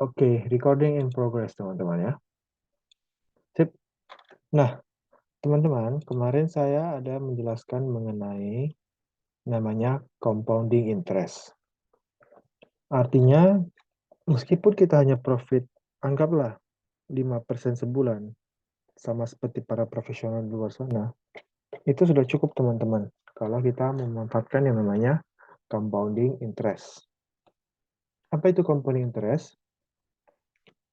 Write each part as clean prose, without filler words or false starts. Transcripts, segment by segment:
Oke, recording in progress teman-teman ya. Sip. Nah, teman-teman, kemarin saya ada menjelaskan mengenai namanya compounding interest. Artinya, meskipun kita hanya profit, anggaplah 5% sebulan, sama seperti para profesional di luar sana, itu sudah cukup teman-teman, kalau kita memanfaatkan yang namanya compounding interest. Apa itu compounding interest?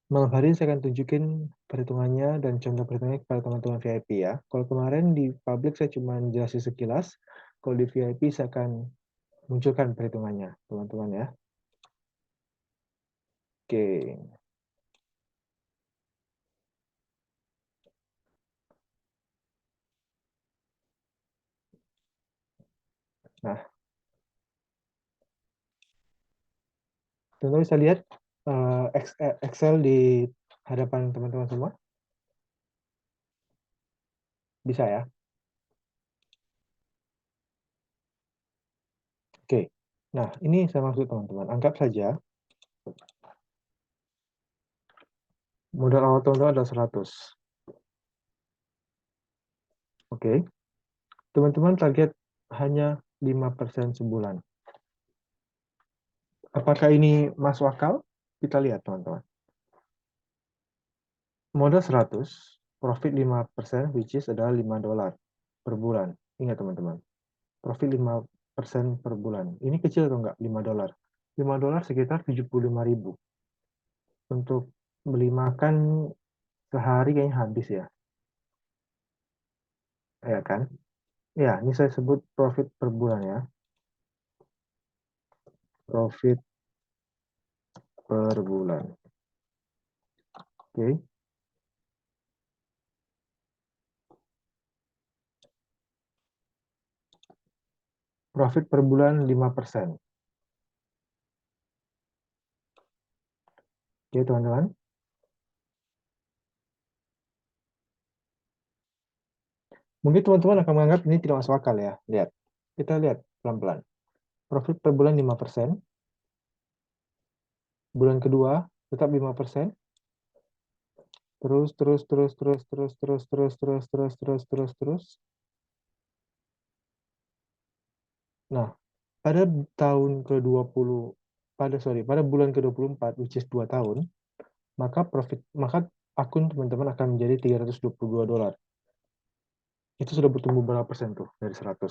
Malam hari ini saya akan tunjukin perhitungannya dan contoh perhitungannya kepada teman-teman VIP ya. Kalau kemarin di public saya cuma jelasin sekilas, kalau di VIP saya akan munculkan perhitungannya, teman-teman ya. Oke. Nah, teman-teman bisa lihat Excel di hadapan teman-teman semua? Bisa ya? Oke. Nah, ini saya maksud teman-teman. Anggap saja modal awal teman-teman adalah 100. Oke. Teman-teman target hanya 5% sebulan. Apakah ini masuk akal? Kita lihat, teman-teman. Modal 100, profit 5%, which is adalah $5 per bulan. Ingat, teman-teman. Profit 5% per bulan. Ini kecil atau enggak? $5. $5 sekitar 75.000. Untuk beli makan sehari kayaknya habis ya. Ya kan? Ya, ini saya sebut profit per bulan ya. Profit per bulan. Oke. Profit per bulan 5%. Oke, teman-teman. Mungkin teman-teman akan menganggap ini tidak masuk akal ya. Lihat. Kita lihat pelan-pelan. Profit per bulan 5%. Bulan kedua tetap 5%. Terus. Nah, pada tahun ke-20 pada bulan ke-24 which is 2 tahun, maka akun teman-teman akan menjadi $322. Itu sudah bertumbuh berapa persen tuh dari 100?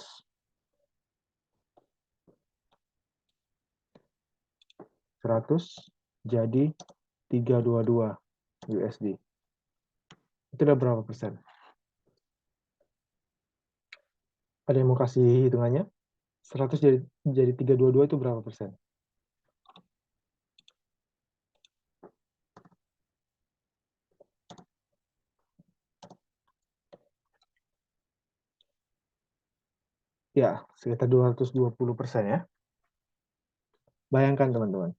100 jadi 322 USD. Itu udah berapa persen? Ada yang mau kasih hitungannya? 100 jadi 322 itu berapa persen? Ya, sekitar 220% ya. Bayangkan teman-teman.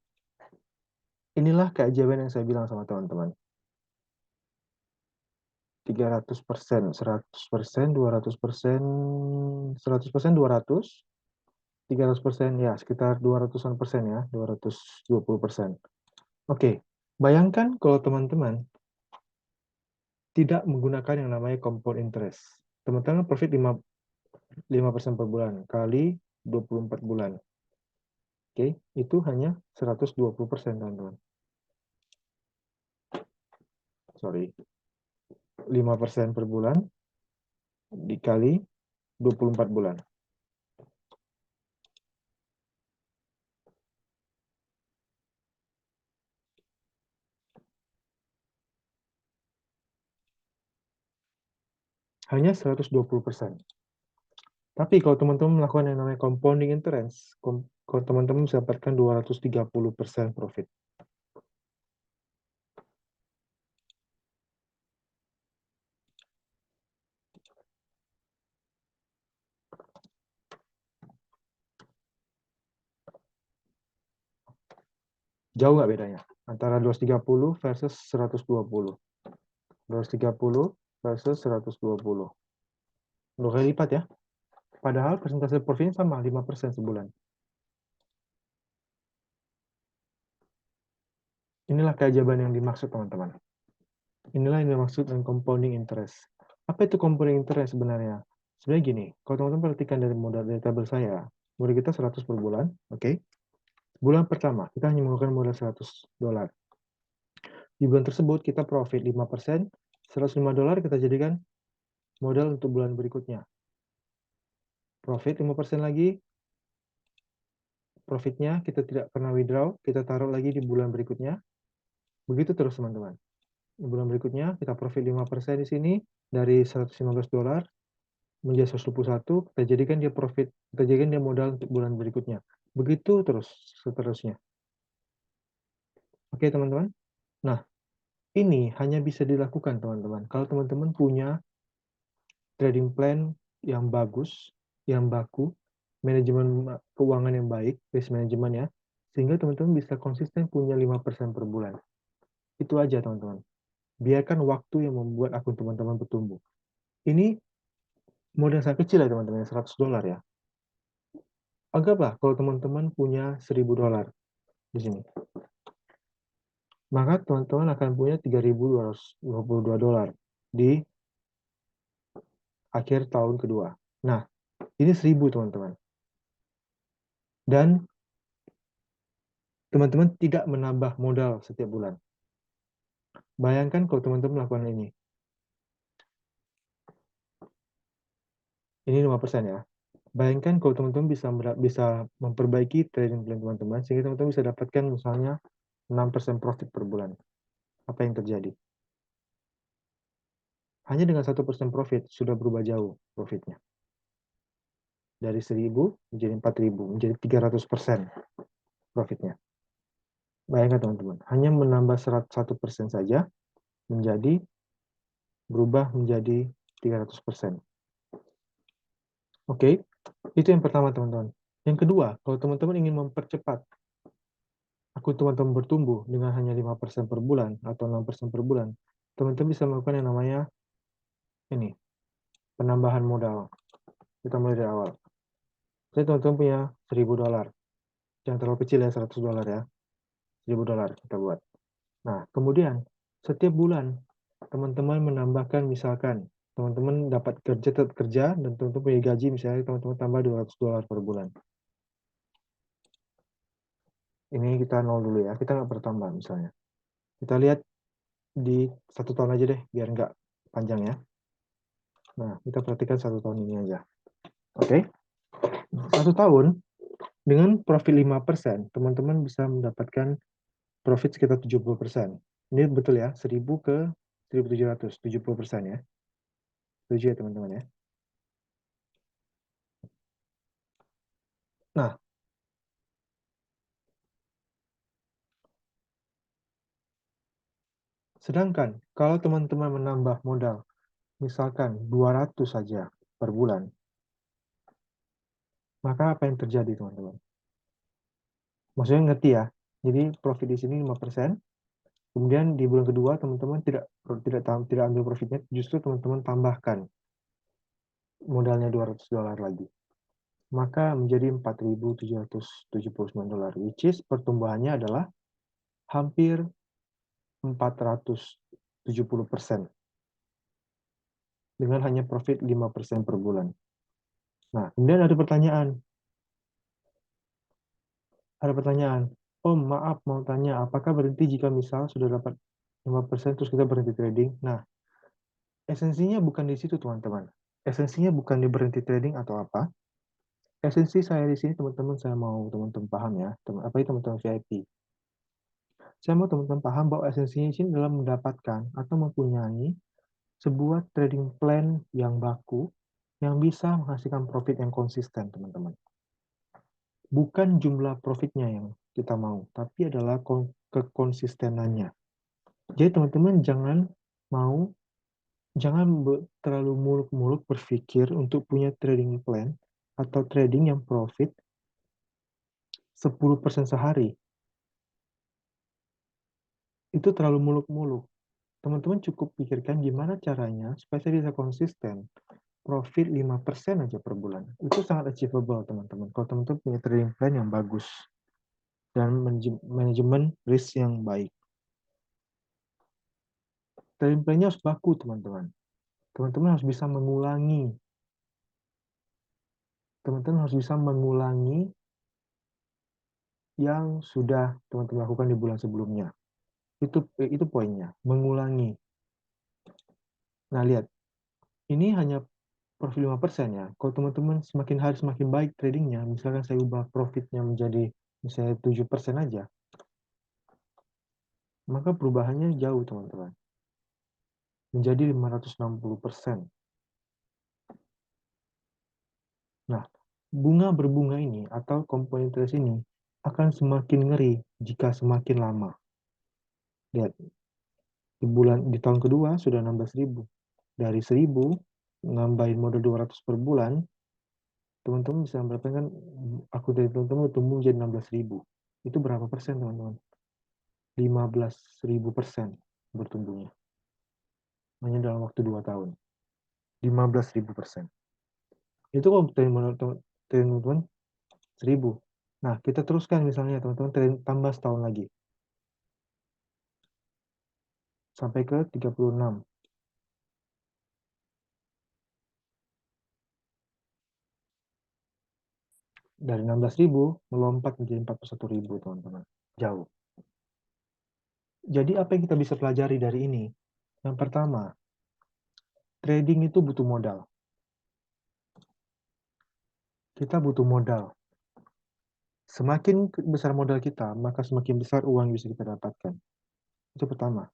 Inilah keajaiban yang saya bilang sama teman-teman. 300%, 100%, 200%, 100%, 200, 300%, ya sekitar 200-an persen ya, 220%. Oke, bayangkan kalau teman-teman tidak menggunakan yang namanya compound interest. Teman-teman profit 5% per bulan kali 24 bulan. Oke, itu hanya 120%, teman-teman. Sorry. 5% per bulan dikali 24 bulan. Hanya 120%. Tapi kalau teman-teman melakukan yang namanya compounding interest, kalau teman-teman bisa dapatkan 230% profit. Jauh nggak bedanya? Antara 230 versus 120. 230 versus 120. 2 kali lipat ya. Padahal persentase profitnya sama, 5% sebulan. Inilah keajaiban yang dimaksud, teman-teman. Inilah yang dimaksud dengan compounding interest. Apa itu compounding interest sebenarnya? Sebenarnya gini, kalau teman-teman perhatikan dari modal dari tabel saya, modal kita 100 per bulan, oke? Bulan pertama, kita hanya menggunakan modal $100. Di bulan tersebut, kita profit 5%, $105 kita jadikan modal untuk bulan berikutnya. Profit 5% lagi, profitnya kita tidak pernah withdraw, kita taruh lagi di bulan berikutnya. Begitu terus, teman-teman. Di bulan berikutnya, kita profit 5% di sini, dari $115 menjadi 121, kita jadikan dia profit, kita jadikan dia modal untuk bulan berikutnya. Begitu terus, seterusnya. Oke, teman-teman? Nah, ini hanya bisa dilakukan, teman-teman, kalau teman-teman punya trading plan yang bagus, yang baku, manajemen keuangan yang baik, risk management ya, sehingga teman-teman bisa konsisten punya 5% per bulan. Itu aja, teman-teman. Biarkan waktu yang membuat akun teman-teman bertumbuh. Ini modal sangat kecil ya, teman-teman, $100 ya. Anggaplah kalau teman-teman punya $1.000 di sini. Maka teman-teman akan punya $3.222 di akhir tahun kedua. Nah, ini 1.000, teman-teman. Dan teman-teman tidak menambah modal setiap bulan. Bayangkan kalau teman-teman melakukan ini. Ini 5% ya. Bayangkan kalau teman-teman bisa memperbaiki trading plan teman-teman, sehingga teman-teman bisa dapatkan misalnya 6% profit per bulan. Apa yang terjadi? Hanya dengan 1% profit sudah berubah jauh profitnya. Dari 1.000 menjadi 4.000, menjadi 300% profitnya. Bayangkan, teman-teman, hanya menambah 1% saja berubah menjadi 300%. Oke, itu yang pertama, teman-teman. Yang kedua, kalau teman-teman ingin mempercepat akun teman-teman bertumbuh dengan hanya 5% per bulan atau 6% per bulan, teman-teman bisa melakukan yang namanya ini, penambahan modal. Kita mulai dari awal. Jadi teman-teman punya $1.000. Jangan terlalu kecil ya, $100 ya. $1.000 kita buat. Nah, kemudian setiap bulan teman-teman menambahkan, misalkan teman-teman dapat tetap kerja dan teman-teman punya gaji, misalnya teman-teman tambah $200 per bulan. Ini kita nol dulu ya, kita nggak bertambah misalnya. Kita lihat di 1 tahun aja deh, biar nggak panjang ya. Nah, kita perhatikan 1 tahun ini aja. Oke? 1 tahun, dengan profit 5%, teman-teman bisa mendapatkan profit sekitar 70%. Ini betul ya, 1.000 ke 1.700, 70% ya. Setuju ya, teman-teman ya? Nah, sedangkan kalau teman-teman menambah modal, misalkan 200 saja per bulan, maka apa yang terjadi, teman-teman? Maksudnya ngerti ya? Jadi profit di sini 5%, kemudian di bulan kedua teman-teman tidak ambil profitnya, justru teman-teman tambahkan modalnya $200 lagi. Maka menjadi $4.779, which is pertumbuhannya adalah hampir 470% dengan hanya profit 5% per bulan. Nah, kemudian ada pertanyaan, oh maaf mau tanya, apakah berhenti jika misal sudah dapat 5% terus kita berhenti trading? Nah, esensinya bukan di situ, teman-teman. Esensinya bukan di berhenti trading atau apa. Esensi saya di sini, teman-teman, saya mau teman-teman paham ya, apa itu teman-teman VIP. Saya mau teman-teman paham bahwa esensinya di sini adalah mendapatkan atau mempunyai sebuah trading plan yang baku yang bisa menghasilkan profit yang konsisten, teman-teman. Bukan jumlah profitnya yang kita mau, tapi adalah kekonsistenannya. Jadi teman-teman jangan terlalu muluk-muluk berpikir untuk punya trading plan atau trading yang profit 10% sehari. Itu terlalu muluk-muluk. Teman-teman cukup pikirkan gimana caranya supaya saya bisa konsisten profit 5% aja per bulan. Itu sangat achievable, teman-teman. Kalau teman-teman punya trading plan yang bagus dan manajemen risk yang baik. Trading plan-nya harus baku, teman-teman. Teman-teman harus bisa mengulangi. Teman-teman harus bisa mengulangi yang sudah teman-teman lakukan di bulan sebelumnya. Itu poinnya, mengulangi. Nah, lihat. Ini hanya profit 5% ya. Kalau teman-teman semakin hari semakin baik tradingnya, misalkan saya ubah profitnya menjadi misalnya 7% aja, maka perubahannya jauh, teman-teman. Menjadi 560%. Nah, bunga berbunga ini atau compound interest ini akan semakin ngeri jika semakin lama. Lihat, di tahun kedua sudah 16.000. Dari 1.000 nambahin modal 200 per bulan, teman-teman bisa berapa kan aku dari teman-teman tumbuh menjadi 16.000. Itu berapa persen, teman-teman? 15.000% bertumbuhnya. Hanya dalam waktu 2 tahun. 15.000%. Itu kalau teman-teman 1.000. Nah, kita teruskan misalnya teman-teman tambah setahun lagi. Sampai ke 36. Dari 16.000 melompat menjadi 41.000, teman-teman. Jauh. Jadi apa yang kita bisa pelajari dari ini? Yang pertama, trading itu butuh modal. Kita butuh modal. Semakin besar modal kita, maka semakin besar uang yang bisa kita dapatkan. Itu pertama.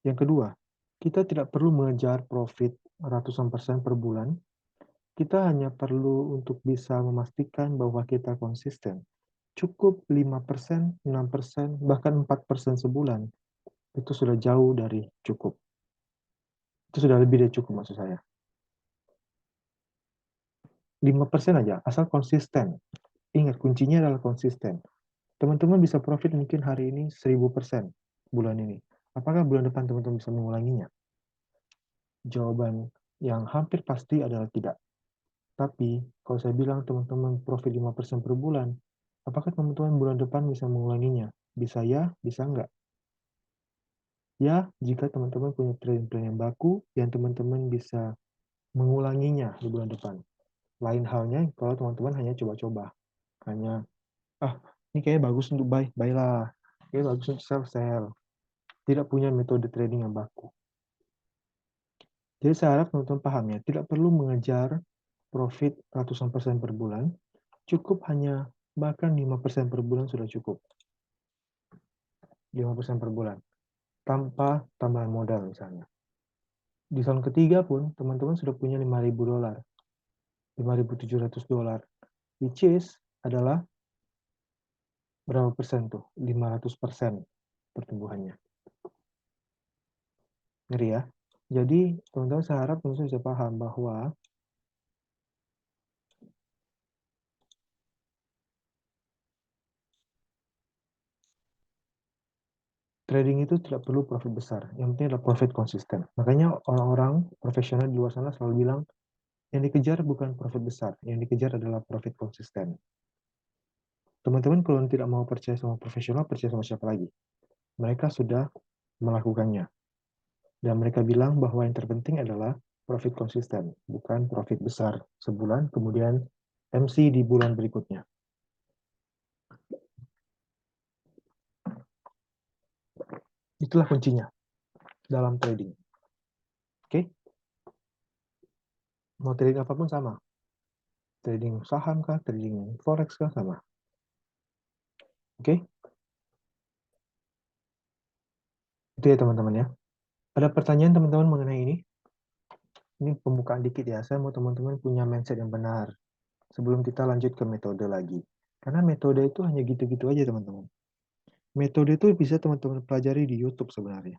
Yang kedua, kita tidak perlu mengejar profit ratusan persen per bulan. Kita hanya perlu untuk bisa memastikan bahwa kita konsisten. Cukup 5%, 6%, bahkan 4% sebulan. Itu sudah jauh dari cukup. Itu sudah lebih dari cukup maksud saya. 5% aja, asal konsisten. Ingat, kuncinya adalah konsisten. Teman-teman bisa profit mungkin hari ini 1.000% bulan ini. Apakah bulan depan teman-teman bisa mengulanginya? Jawaban yang hampir pasti adalah tidak. Tapi, kalau saya bilang teman-teman profit 5% per bulan, apakah teman-teman bulan depan bisa mengulanginya? Bisa ya, bisa enggak? Ya, jika teman-teman punya trading plan yang baku, yang teman-teman bisa mengulanginya di bulan depan. Lain halnya kalau teman-teman hanya coba-coba. Hanya, ini kayaknya bagus untuk buy, buy lah. Kayaknya bagus untuk sell, sell. Tidak punya metode trading yang baku. Jadi saya harap teman-teman paham ya, tidak perlu mengejar profit ratusan persen per bulan, cukup hanya bahkan 5% per bulan sudah cukup. 5% per bulan. Tanpa tambahan modal misalnya. Di tahun ketiga pun, teman-teman sudah punya 5.000 dolar. 5.700 dolar. Which is adalah berapa persen tuh? 500% pertumbuhannya. Ngeri ya. Jadi, teman-teman saya harap teman-teman bisa paham bahwa trading itu tidak perlu profit besar. Yang penting adalah profit konsisten. Makanya orang-orang profesional di luar sana selalu bilang, yang dikejar bukan profit besar, yang dikejar adalah profit konsisten. Teman-teman kalau tidak mau percaya sama profesional, percaya sama siapa lagi? Mereka sudah melakukannya. Dan mereka bilang bahwa yang terpenting adalah profit konsisten, bukan profit besar sebulan, kemudian MC di bulan berikutnya. Itulah kuncinya dalam trading. Oke? Mau trading apapun sama. Trading saham kah, trading forex kah, sama. Oke? Itu ya teman-teman ya. Ada pertanyaan teman-teman mengenai ini? Ini pembukaan dikit ya. Saya mau teman-teman punya mindset yang benar sebelum kita lanjut ke metode lagi. Karena metode itu hanya gitu-gitu aja teman-teman. Metode itu bisa teman-teman pelajari di YouTube sebenarnya.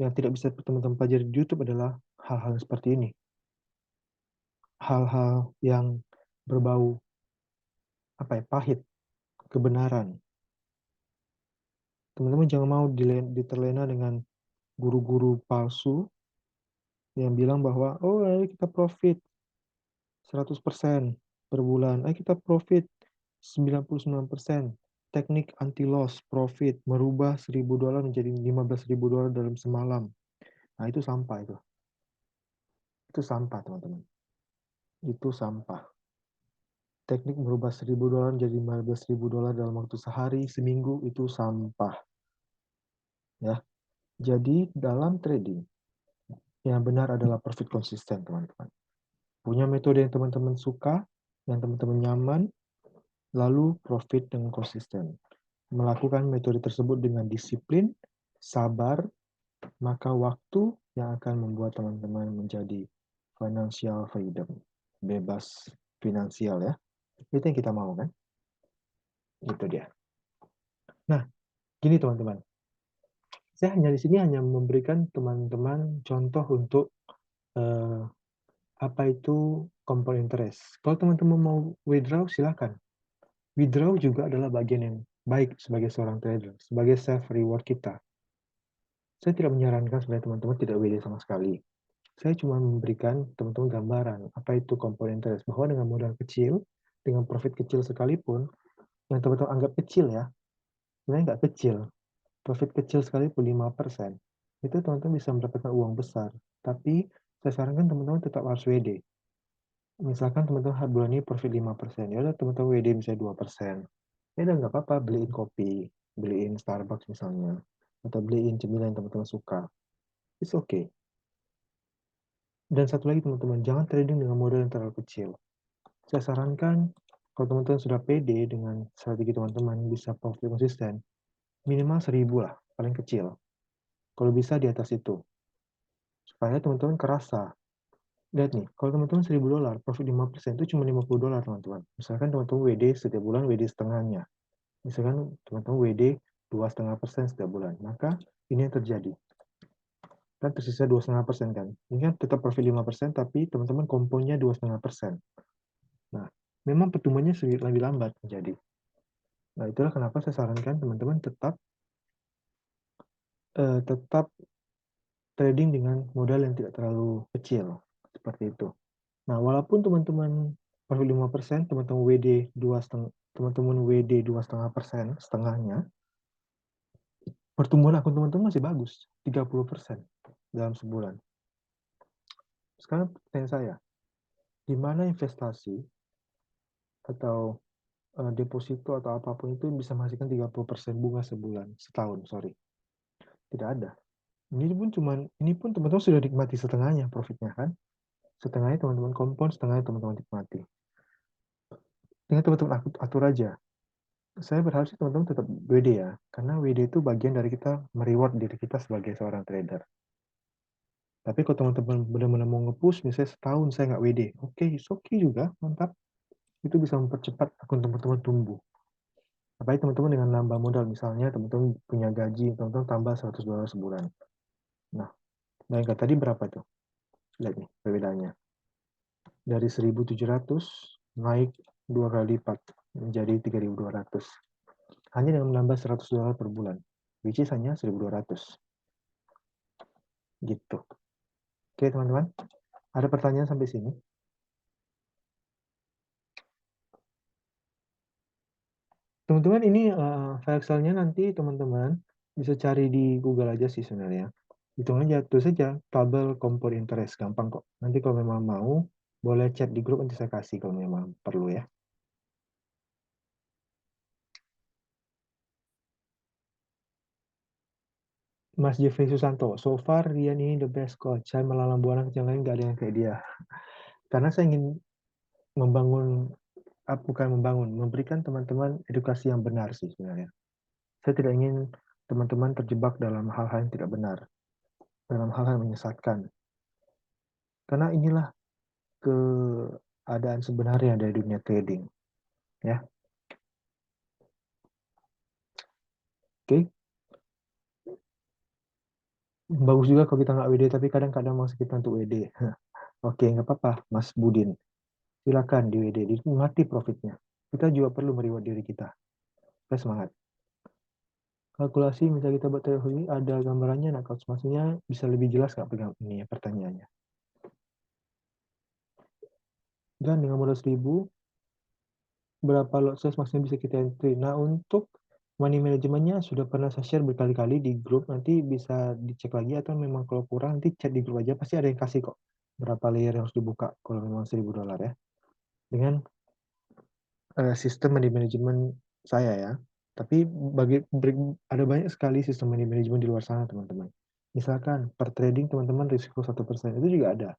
Yang tidak bisa teman-teman pelajari di YouTube adalah hal-hal seperti ini. Hal-hal yang berbau pahit, kebenaran. Teman-teman jangan mau diterlena dengan guru-guru palsu yang bilang bahwa, oh ayo kita profit 100% per bulan, ayo kita profit 99%. teknik anti loss profit, merubah $1.000 menjadi $15.000 dalam semalam. Nah, itu sampah itu. Itu sampah, teman-teman. Itu sampah. Teknik merubah $1.000 menjadi $15.000 dalam waktu sehari, seminggu, itu sampah. Ya. Jadi, dalam trading, yang benar adalah profit konsisten, teman-teman. Punya metode yang teman-teman suka, yang teman-teman nyaman, lalu profit dengan konsisten. Melakukan metode tersebut dengan disiplin, sabar, maka waktu yang akan membuat teman-teman menjadi financial freedom, bebas finansial ya. Itu yang kita mau kan? Itu dia. Nah, gini teman-teman. Saya hanya di sini hanya memberikan teman-teman contoh untuk eh, apa itu compound interest. Kalau teman-teman mau withdraw, silakan. Withdraw juga adalah bagian yang baik sebagai seorang trader, sebagai self reward kita. Saya tidak menyarankan supaya teman-teman tidak WD sama sekali. Saya cuma memberikan teman-teman gambaran apa itu compound interest, bahwa dengan modal kecil, dengan profit kecil sekalipun, yang teman-teman anggap kecil ya, sebenarnya nggak kecil. Profit kecil sekalipun 5%, itu teman-teman bisa mendapatkan uang besar. Tapi saya sarankan teman-teman tetap harus WD. Misalkan teman-teman bulan ini profit 5%, ya udah teman-teman WD misalnya 2%. Ya udah nggak apa-apa, beliin kopi, beliin Starbucks misalnya, atau beliin cemilan yang teman-teman suka. It's okay. Dan satu lagi teman-teman, jangan trading dengan modal yang terlalu kecil. Saya sarankan, kalau teman-teman sudah pede dengan strategi teman-teman, bisa profit konsisten, minimal 1.000 lah, paling kecil. Kalau bisa di atas itu. Supaya teman-teman kerasa. Lihat nih, kalau teman-teman $1.000, profit 5% itu cuma $50 teman-teman. Misalkan teman-teman WD setiap bulan WD setengahnya. Misalkan teman-teman WD 2,5% setiap bulan. Maka ini yang terjadi. Kan tersisa 2,5% kan. Ini kan tetap profit 5%, tapi teman-teman komponnya 2,5%. Nah, memang pertumbuhannya sedikit lebih lambat menjadi. Nah, itulah kenapa saya sarankan teman-teman tetap trading dengan modal yang tidak terlalu kecil. Seperti itu. Nah, walaupun teman-teman profit 5%, teman-teman WD 2,5%, teman-teman WD 2,5%, setengahnya, pertumbuhan akun teman-teman masih bagus, 30% dalam sebulan. Sekarang pertanyaan saya, di mana investasi atau deposito atau apapun itu bisa menghasilkan 30% bunga sebulan, setahun, sorry. Tidak ada. Ini pun teman-teman sudah nikmati setengahnya profitnya kan? Setengahnya teman-teman kompon, setengahnya teman-teman nikmati. Tinggal teman-teman atur aja. Saya berharap sih teman-teman tetap WD ya, karena WD itu bagian dari kita mereward diri kita sebagai seorang trader. Tapi kalau teman-teman benar-benar mau nge-push, misalnya setahun saya nggak WD, oke, oke juga, mantap. Itu bisa mempercepat akun teman-teman tumbuh. Apalagi teman-teman dengan nambah modal, misalnya teman-teman punya gaji, teman-teman tambah $100 sebulan. Nah, bayangkan tadi berapa tuh? Lihat nih perbedaannya. Dari 1.700 naik 2 kali lipat menjadi 3.200. Hanya dengan menambah $100 per bulan, which is hanya 1.200. Gitu. Oke teman-teman, ada pertanyaan sampai sini? Teman-teman ini file Excel-nya nanti teman-teman bisa cari di Google aja sih sebenarnya. Hitung aja, tulis saja tabel compound interest, gampang kok. Nanti kalau memang mau, boleh chat di grup, nanti saya kasih kalau memang perlu ya. Mas Jeffrey Susanto, so far Rian ini the best coach. Saya melalang buana kecil lain gak ada yang kayak dia. Karena saya ingin membangun, bukan membangun, memberikan teman-teman edukasi yang benar sih sebenarnya. Saya tidak ingin teman-teman terjebak dalam hal-hal yang tidak benar, dalam hal-hal yang menyesatkan. Karena inilah keadaan sebenarnya dari dunia trading. Ya, oke. Bagus juga kalau kita nggak WD, tapi kadang-kadang masih kita untuk WD. Oke, nggak apa-apa, Mas Budin. Silakan di WD, dinikmati profitnya. Kita juga perlu mereward diri kita. Kita semangat. Kalkulasi misalnya kita buat teori, ada gambarannya, nah maksudnya bisa lebih jelas nggak pegang ini ya pertanyaannya. Dan dengan modal 1.000, berapa lot size maksudnya bisa kita entry. Nah, untuk Money manajemennya sudah pernah saya share berkali-kali di grup, nanti bisa dicek lagi atau memang kalau kurang nanti chat di grup aja, pasti ada yang kasih kok berapa layer yang harus dibuka kalau memang $1.000 ya. Dengan sistem money management saya ya. Tapi ada banyak sekali sistem money management di luar sana, teman-teman. Misalkan per trading teman-teman risiko 1%, itu juga ada.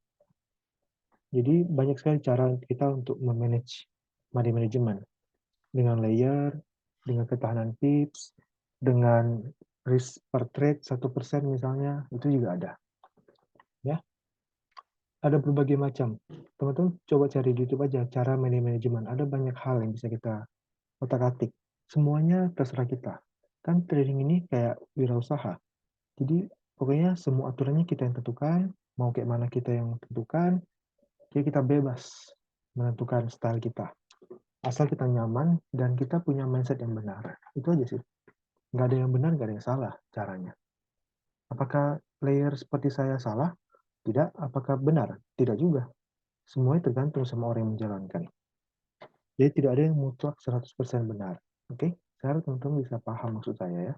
Jadi banyak sekali cara kita untuk memanage money management dengan layer, dengan ketahanan pips, dengan risk per trade 1% misalnya, itu juga ada. Ya, ada berbagai macam. Teman-teman coba cari di YouTube aja cara money management. Ada banyak hal yang bisa kita otak-atik. Semuanya terserah kita. Kan trading ini kayak wirausaha. Jadi pokoknya semua aturannya kita yang tentukan, mau kayak mana kita yang tentukan, jadi kita bebas menentukan style kita. Asal kita nyaman dan kita punya mindset yang benar. Itu aja sih. Nggak ada yang benar, nggak ada yang salah caranya. Apakah layer seperti saya salah? Tidak. Apakah benar? Tidak juga. Semuanya tergantung sama orang yang menjalankan. Jadi tidak ada yang mutlak 100% benar. Oke? Saya harap teman-teman bisa paham maksud saya ya.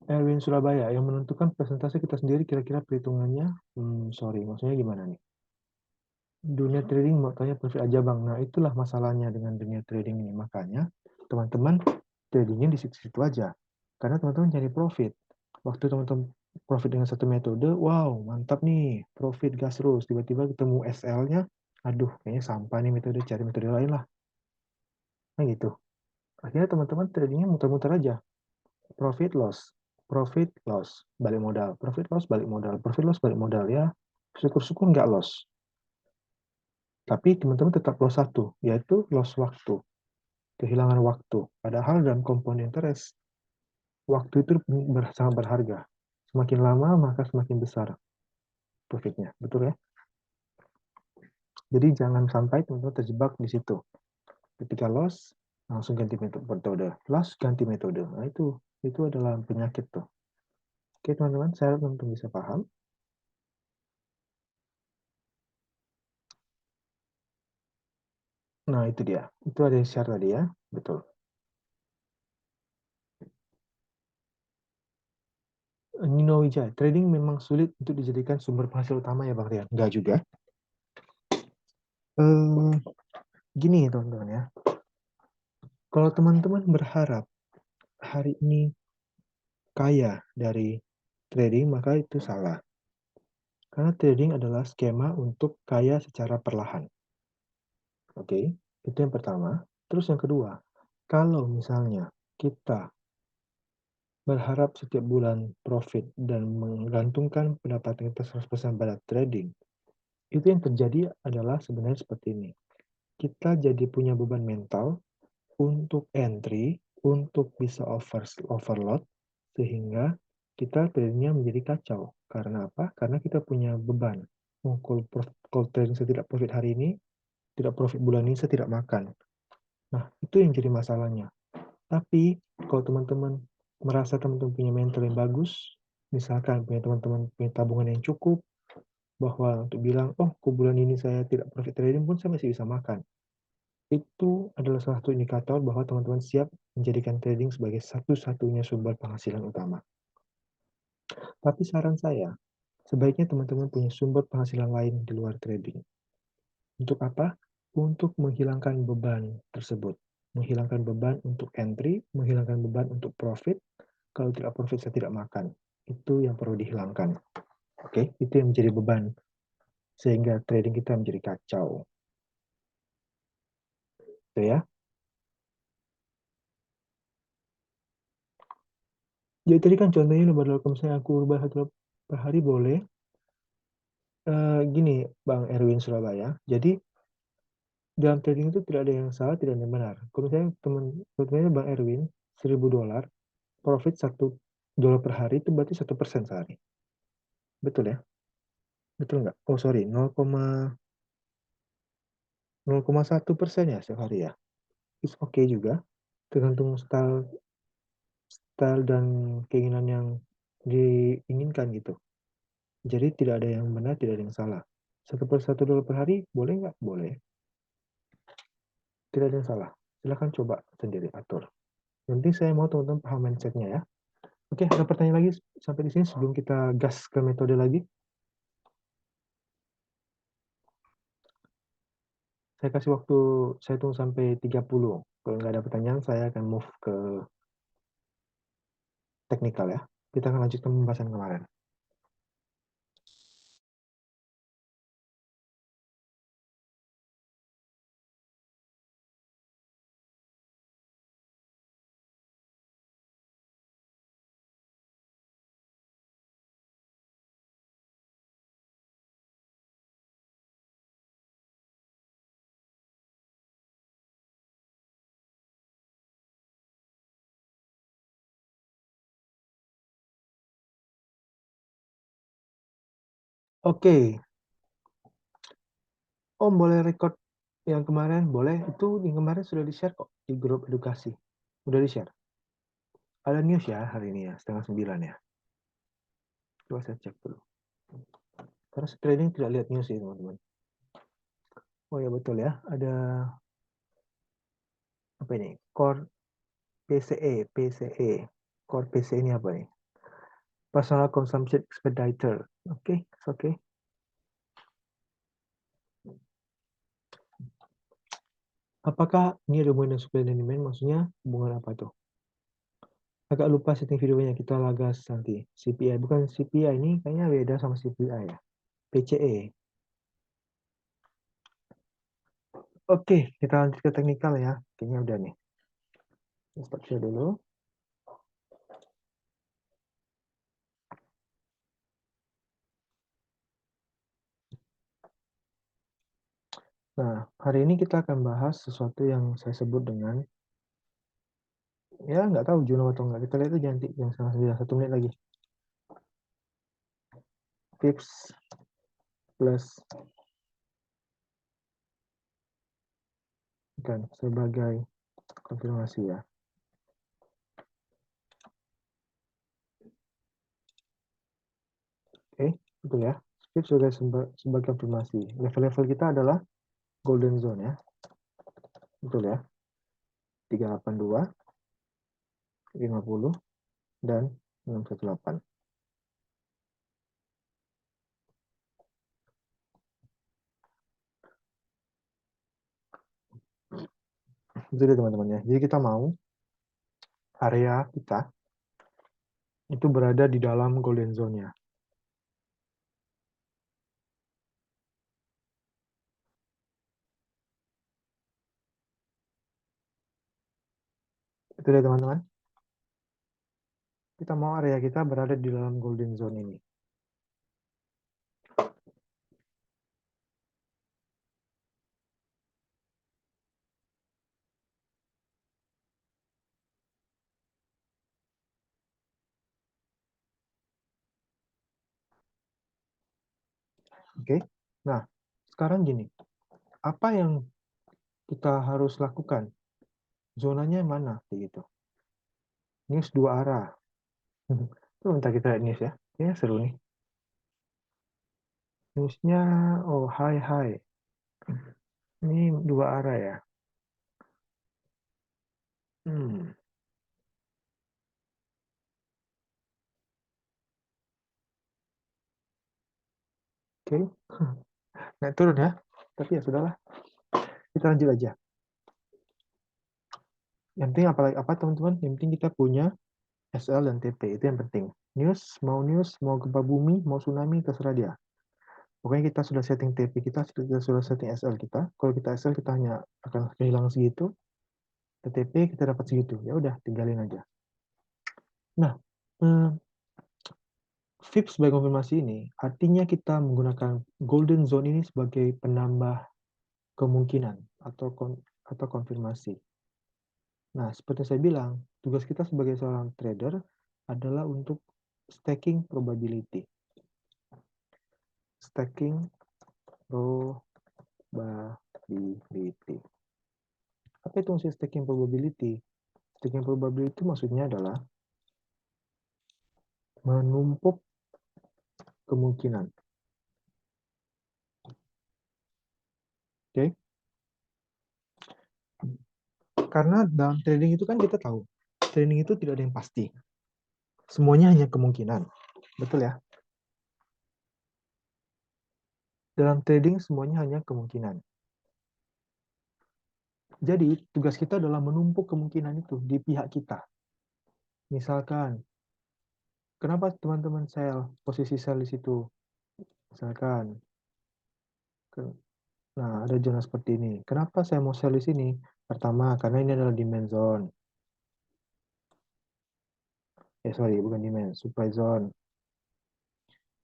Erwin Surabaya, yang menentukan presentasi kita sendiri kira-kira perhitungannya, sorry, maksudnya gimana nih? Dunia trading mau tanya profit aja bang. Nah itulah masalahnya dengan dunia trading ini. Makanya teman-teman tradingnya di situ-situ aja. Karena teman-teman cari profit. Waktu teman-teman profit dengan satu metode, wow mantap nih, profit gas terus. Tiba-tiba ketemu SL-nya, aduh kayaknya sampah nih metode, cari metode lain lah. Nah gitu. Akhirnya teman-teman tradingnya muter-muter aja. Profit loss, profit loss, balik modal, profit loss, balik modal, profit loss, balik modal ya. Syukur-syukur nggak loss. Tapi teman-teman tetap loss satu, yaitu loss waktu, kehilangan waktu. Padahal dalam compound interest, waktu itu sangat berharga. Semakin lama, maka semakin besar profitnya. Betul ya? Jadi jangan sampai teman-teman terjebak di situ. Ketika loss, langsung ganti metode. Loss, ganti metode. Nah itu adalah penyakit tuh. Oke teman-teman, saya harap teman-teman bisa paham. Nah itu dia. Itu ada yang share tadi ya. Betul. Nino Wijaya, trading memang sulit untuk dijadikan sumber penghasil utama ya Bang Rian? Enggak juga. Eh, Gini teman-teman ya. Kalau teman-teman berharap hari ini kaya dari trading, maka itu salah. Karena trading adalah skema untuk kaya secara perlahan. Oke, itu yang pertama. Terus yang kedua, kalau misalnya kita berharap setiap bulan profit dan menggantungkan pendapatan kita 100% pada trading, itu yang terjadi adalah sebenarnya seperti ini. Kita jadi punya beban mental untuk entry, untuk bisa overload, sehingga kita tradingnya menjadi kacau. Karena apa? Karena kita punya beban. Kalau trading saya tidak profit hari ini, tidak profit bulan ini, saya tidak makan. Nah, itu yang jadi masalahnya. Tapi, kalau teman-teman merasa teman-teman punya mental yang bagus, misalkan punya teman-teman punya tabungan yang cukup, bahwa untuk bilang, oh, bulan ini saya tidak profit trading pun saya masih bisa makan. Itu adalah salah satu indikator bahwa teman-teman siap menjadikan trading sebagai satu-satunya sumber penghasilan utama. Tapi saran saya, sebaiknya teman-teman punya sumber penghasilan lain di luar trading. Untuk apa? Untuk menghilangkan beban tersebut. Menghilangkan beban untuk entry, menghilangkan beban untuk profit. Kalau tidak profit, saya tidak makan. Itu yang perlu dihilangkan. Oke, itu yang menjadi beban. Sehingga trading kita menjadi kacau. Itu ya. Jadi tadi kan contohnya kalau misalnya aku rubah satu per hari boleh. Gini, Bang Erwin Surabaya. Jadi dalam trading itu tidak ada yang salah, tidak ada yang benar. Kalau misalnya teman Bang Erwin $1.000, profit $1 per hari itu berarti 1% sehari. Betul ya? Betul nggak? Oh sorry, 0,1% ya sehari ya. It's okay juga. Tergantung style dan keinginan yang diinginkan gitu. Jadi tidak ada yang benar, tidak ada yang salah. $1 per hari boleh nggak? Boleh. tidak ada yang salah. Silahkan coba sendiri atur. Nanti saya mau teman-teman paham mindsetnya ya. Oke, ada pertanyaan lagi sampai di sini sebelum kita gas ke metode lagi? Saya kasih waktu, saya tunggu sampai 30. Kalau nggak ada pertanyaan, saya akan move ke teknikal ya. Kita akan lanjutkan pembahasan kemarin. Oke, Om boleh record yang kemarin? Boleh, itu yang kemarin sudah di-share kok di grup edukasi. Udah di-share. Ada news ya hari ini ya, 8:30 ya. Coba saya cek dulu. Karena trading tidak lihat news sih teman-teman. Oh ya betul ya, ada apa ini? Core PCE. Core PCE ini apa nih? Personal Consumption Expeditor. Oke, oke. Apakah ini ada hubungan dengan supply dan demand? Maksudnya hubungan apa tuh? Agak lupa setting videonya, kita lagas nanti. CPI, bukan CPI ini kayaknya beda sama CPI ya. PCE. Oke, kita lanjut ke teknikal ya. Kayaknya udah nih. Stop share dulu. Nah, hari ini kita akan bahas sesuatu yang saya sebut dengan, ya nggak tahu Juno atau nggak. Kita lihat aja nanti yang sangat 1 menit lagi. Tips plus kan sebagai konfirmasi ya. Oke, betul ya. Tips sebagai konfirmasi. Level-level kita adalah golden zone ya. Betul ya. 382, 50, dan 618. Itu dia teman-teman ya. Jadi kita mau area kita itu berada di dalam golden zone-nya. Itu dia teman-teman. Kita mau area kita berada di dalam golden zone ini. Oke. Nah, sekarang gini. Apa yang kita harus lakukan? Zonanya mana? Begitu. News 2 arah. Itu bentar kita lihat news ya. Kayaknya seru nih. Newsnya, oh hai. Ini 2 arah ya. Hmm, oke. Nggak turun ya. Tapi ya sudahlah. Kita lanjut aja. Yang penting apa teman-teman? Yang penting kita punya SL dan TP. Itu yang penting. News, mau gempa bumi, mau tsunami, terserah dia. Pokoknya kita sudah setting TP kita sudah setting SL kita. Kalau kita SL kita hanya akan kehilangan segitu. TP kita dapat segitu. Ya udah, tinggalin aja. Nah, FIP sebagai konfirmasi ini artinya kita menggunakan golden zone ini sebagai penambah kemungkinan atau konfirmasi. Nah, seperti saya bilang, tugas kita sebagai seorang trader adalah untuk stacking probability. Stacking probability. Apa itu maksud stacking probability? Stacking probability itu maksudnya adalah menumpuk kemungkinan. Oke? Karena dalam trading itu kan kita tahu, trading itu tidak ada yang pasti. Semuanya hanya kemungkinan. Betul ya? Dalam trading semuanya hanya kemungkinan. Jadi, tugas kita adalah menumpuk kemungkinan itu di pihak kita. Misalkan, kenapa teman-teman sell, posisi sell di situ? Misalkan, nah ada zona seperti ini. Kenapa saya mau sell di sini? Pertama, karena ini adalah demand zone. Sorry, bukan demand, supply zone.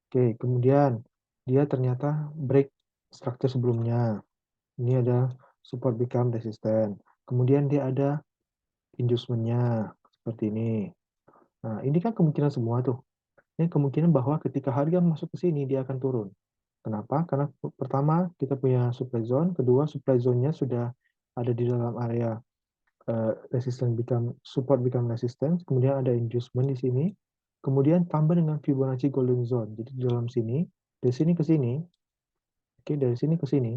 Oke, kemudian dia ternyata break structure sebelumnya. Ini ada support become resistant. Kemudian dia ada inducement-nya seperti ini. Nah, ini kan kemungkinan semua tuh. Ini kemungkinan bahwa ketika harga masuk ke sini dia akan turun. Kenapa? Karena pertama kita punya supply zone, kedua supply zone-nya sudah ada di dalam area resistance become support become resistance, kemudian ada inducement di sini, kemudian tambah dengan Fibonacci golden zone. Jadi di dalam sini, dari sini ke sini, oke, dari sini ke sini.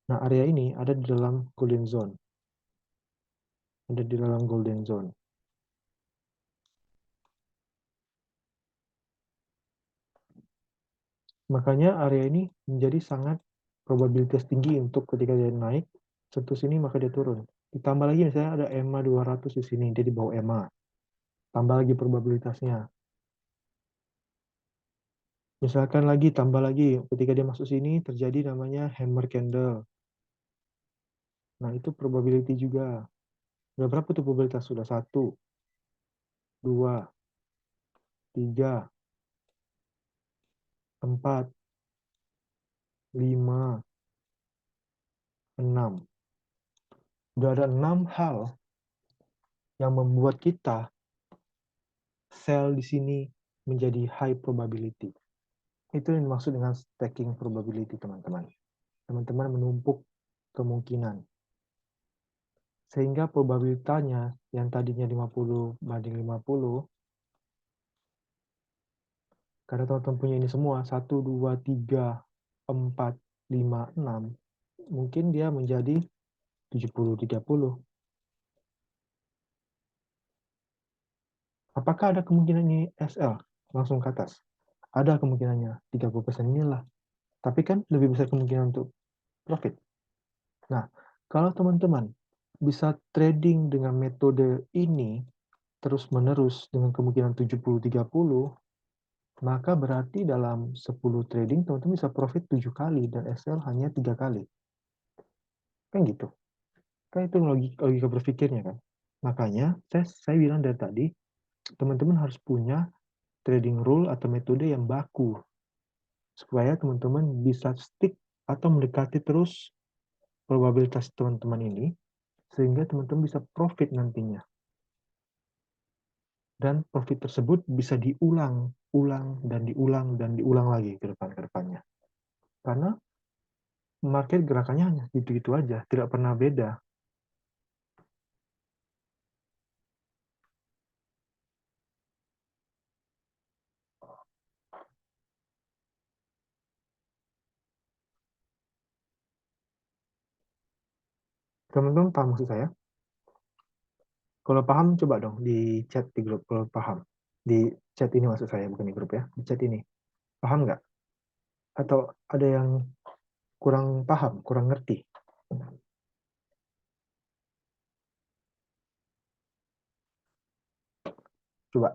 Nah, area ini ada di dalam golden zone. Ada di dalam golden zone. Makanya area ini menjadi sangat probabilitas tinggi untuk ketika dia naik, sentuh sini maka dia turun. Ditambah lagi misalnya ada EMA 200 di sini, dia di bawah EMA. Tambah lagi probabilitasnya. Misalkan lagi, tambah lagi, ketika dia masuk sini terjadi namanya hammer candle. Nah, itu probability juga. Udah berapa tuh probabilitas? Sudah 1, 2, 3, 4, 5, 6. Udah ada 6 hal yang membuat kita sell di sini menjadi high probability. Itu yang dimaksud dengan stacking probability, teman-teman. Teman-teman menumpuk kemungkinan. Sehingga probabilitasnya yang tadinya 50/50, karena teman-teman punya ini semua, 1, 2, 3, 4, 5, 6, mungkin dia menjadi 70/30. Apakah ada kemungkinan ini SL? Langsung ke atas. Ada kemungkinannya, 30% inilah. Tapi kan lebih besar kemungkinan untuk profit. Nah, kalau teman-teman bisa trading dengan metode ini terus-menerus dengan kemungkinan 70/30, maka berarti dalam 10 trading teman-teman bisa profit 7 kali dan SL hanya 3 kali. Kan gitu. Kan itu logika berpikirnya kan. Makanya saya bilang dari tadi, teman-teman harus punya trading rule atau metode yang baku supaya teman-teman bisa stick atau mendekati terus probabilitas teman-teman ini sehingga teman-teman bisa profit nantinya. Dan profit tersebut bisa diulang, ulang, dan diulang, dan diulang lagi ke depannya. Karena market gerakannya hanya gitu-gitu aja, tidak pernah beda. Teman-teman paham maksud saya? Kalau paham, coba dong di chat di grup kalau paham. Di chat ini maksud saya, bukan di grup ya. Di chat ini. Paham nggak? Atau ada yang kurang paham, kurang ngerti? Coba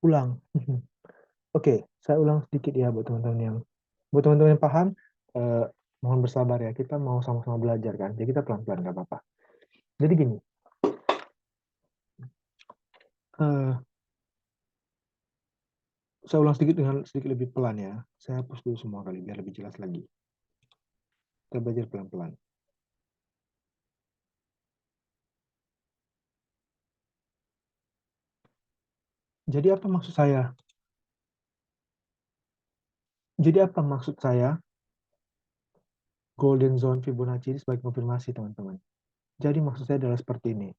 ulang. Oke, saya ulang sedikit ya buat teman-teman yang paham, eh, mohon bersabar ya. Kita mau sama-sama belajar kan. Jadi kita pelan-pelan nggak apa-apa. Jadi gini, eh, saya ulang sedikit dengan sedikit lebih pelan ya. Saya hapus dulu semua kali biar lebih jelas lagi. Kita belajar pelan-pelan. Jadi apa maksud saya? Jadi apa maksud saya Golden Zone Fibonacci ini sebagai konfirmasi, teman-teman? Jadi maksud saya adalah seperti ini.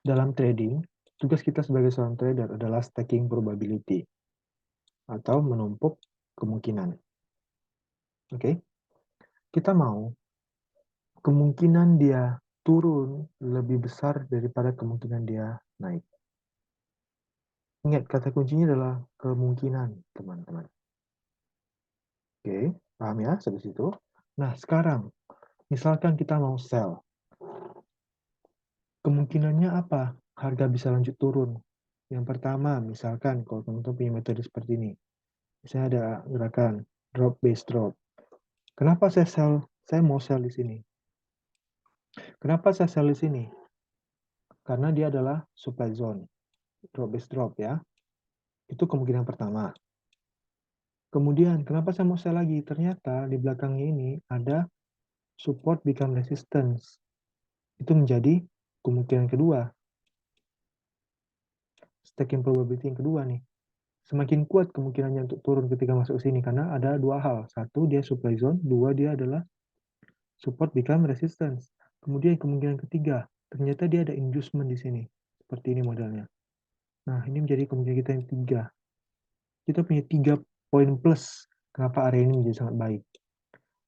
Dalam trading, tugas kita sebagai seorang trader adalah stacking probability atau menumpuk kemungkinan. Oke? Kita mau kemungkinan dia turun lebih besar daripada kemungkinan dia naik. Ingat, kata kuncinya adalah kemungkinan, teman-teman. Oke, paham ya sampai situ? Nah, sekarang, misalkan kita mau sell. Kemungkinannya apa? Harga bisa lanjut turun. Yang pertama, misalkan kalau teman-teman punya metode seperti ini. Misalnya ada gerakan drop base drop. Kenapa saya sell? Saya mau sell di sini. Kenapa saya sell di sini? Karena dia adalah supply zone. Drop base drop ya. Itu kemungkinan pertama. Kemudian, kenapa saya mau sell lagi? Ternyata di belakangnya ini ada support become resistance. Itu menjadi kemungkinan kedua. Stacking probability yang kedua nih. Semakin kuat kemungkinannya untuk turun ketika masuk sini karena ada dua hal. Satu, dia supply zone. Dua, dia adalah support become resistance. Kemudian kemungkinan ketiga, ternyata dia ada inducement di sini. Seperti ini modelnya. Nah, ini menjadi kemungkinan kita yang tiga. Kita punya 3 poin plus kenapa area ini menjadi sangat baik.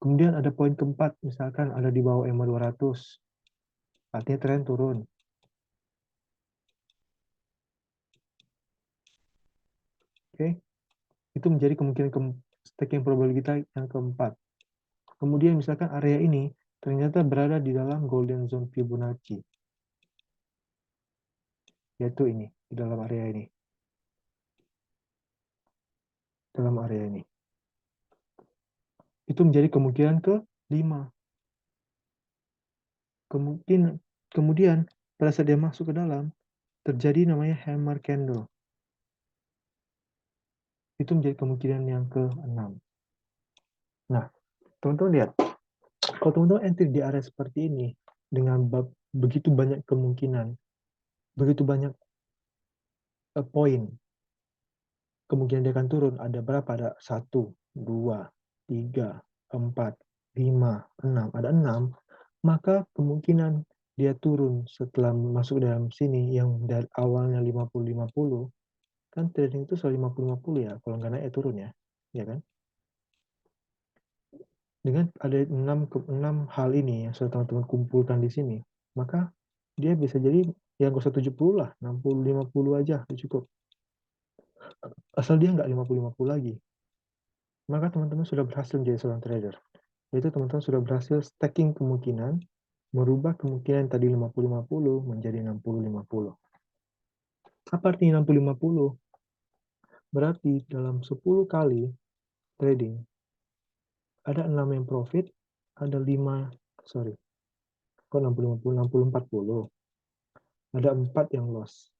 Kemudian ada poin keempat, misalkan ada di bawah EMA 200. Artinya tren turun. Oke. Itu menjadi kemungkinan stacking probability kita yang keempat. Kemudian misalkan area ini ternyata berada di dalam golden zone Fibonacci. Yaitu ini, di dalam area ini. Dalam area ini. Itu menjadi kemungkinan ke-5. Kemudian pada saat dia masuk ke dalam, terjadi namanya hammer candle. Itu menjadi kemungkinan yang ke-6. Nah, teman-teman lihat, kalau teman-teman entry di area seperti ini, dengan begitu banyak kemungkinan, begitu banyak poin, kemungkinan dia akan turun, ada berapa? Ada 1, 2, 3, 4, 5, 6, ada 6, maka kemungkinan dia turun setelah masuk dalam sini yang dari awalnya 50-50, kan trading itu selalu 50-50 ya, kalau nggak naik ya turun ya kan? Dengan ada 6 hal ini yang sudah teman-teman kumpulkan di sini, maka dia bisa jadi ya nggak usah 70 lah, 60-50 aja cukup. Asal dia nggak 50-50 lagi, maka teman-teman sudah berhasil menjadi seorang trader. Yaitu teman-teman sudah berhasil stacking kemungkinan, merubah kemungkinan tadi 50-50 menjadi 60-50. Apa artinya 60-50? Berarti dalam 10 kali trading, ada 6 yang profit, ada 5, sorry, kok 60-50, 60-40. Ada 4 yang loss.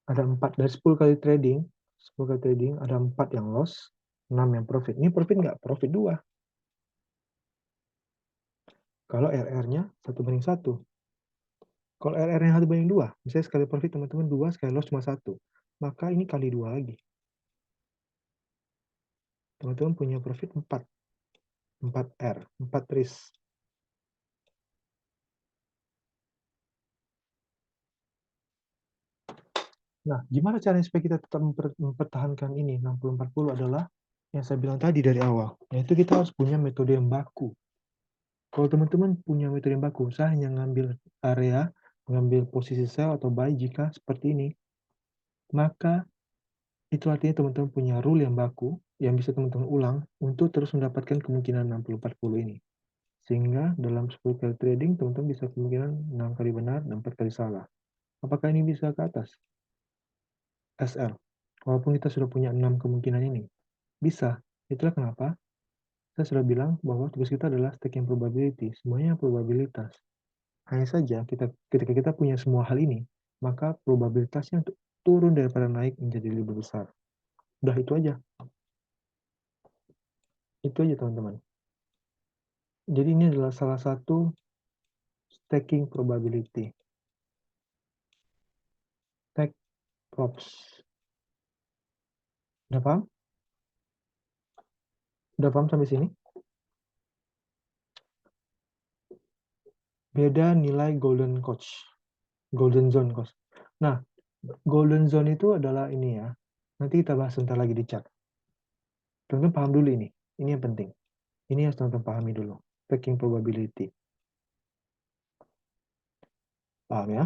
Ada 4, dari 10 kali trading, 10 kali trading, ada 4 yang loss, 6 yang profit. Ini profit nggak? Profit 2. Kalau RR-nya 1/1. Kalau RR-nya 1/2, misalnya sekali profit teman-teman 2, sekali loss cuma 1. Maka ini kali 2 lagi. Teman-teman punya profit 4. 4R, 4 risk. Nah, gimana caranya supaya kita tetap mempertahankan ini 60-40 adalah yang saya bilang tadi dari awal, yaitu kita harus punya metode yang baku. Kalau teman-teman punya metode yang baku, saya hanya ngambil area, mengambil posisi sell atau buy jika seperti ini, maka itu artinya teman-teman punya rule yang baku, yang bisa teman-teman ulang untuk terus mendapatkan kemungkinan 60-40 ini. Sehingga dalam 10 kali trading, teman-teman bisa kemungkinan 6 kali benar dan 4 kali salah. Apakah ini bisa ke atas? SL. Walaupun kita sudah punya 6 kemungkinan ini. Bisa. Itulah kenapa saya sudah bilang bahwa tugas kita adalah stacking probability. Semuanya probabilitas. Hanya saja ketika kita punya semua hal ini, maka probabilitasnya untuk turun daripada naik menjadi lebih besar. Udah itu aja. Itu aja teman-teman. Jadi ini adalah salah satu stacking probability. Stack props. Udah paham? Udah paham sampai sini? Beda nilai golden coach. Golden zone coach. Nah, Golden zone itu adalah ini ya. Nanti kita bahas sebentar lagi di chat. Teman-teman paham dulu ini. Ini yang penting. Ini harus teman-teman pahami dulu. Stacking probability. Paham ya?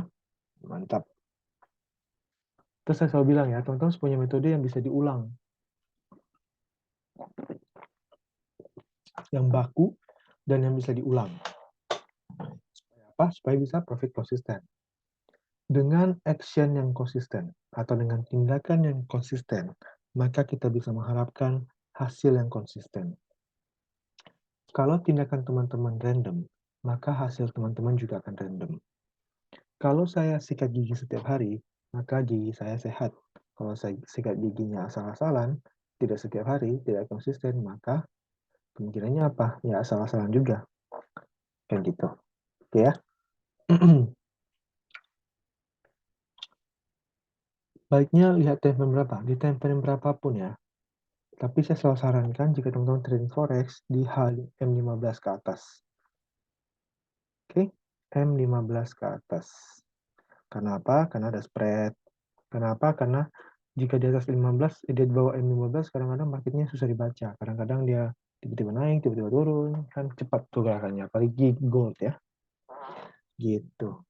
Mantap. Terus saya selalu bilang ya, teman-teman punya metode yang bisa diulang. Yang baku dan yang bisa diulang. Apa? Supaya bisa profit konsisten. Dengan action yang konsisten atau dengan tindakan yang konsisten, maka kita bisa mengharapkan hasil yang konsisten. Kalau tindakan teman-teman random, maka hasil teman-teman juga akan random. Kalau saya sikat gigi setiap hari, maka gigi saya sehat. Kalau saya sikat giginya asal-asalan, tidak setiap hari, tidak konsisten, maka kemungkinannya apa? Ya asal-asalan juga. Kayak gitu. Oke ya. Baiknya lihat time frame berapa. Di time frame berapapun ya. Tapi saya selalu sarankan jika teman-teman trading forex di M15 ke atas. Oke, M15 ke atas. Karena apa? Karena ada spread. Kenapa? Karena jika di atas 15, di bawah M15 kadang-kadang marketnya susah dibaca. Kadang-kadang dia tiba-tiba naik, tiba-tiba turun, kan cepat tuh gerakannya. Apalagi gold ya, gitu.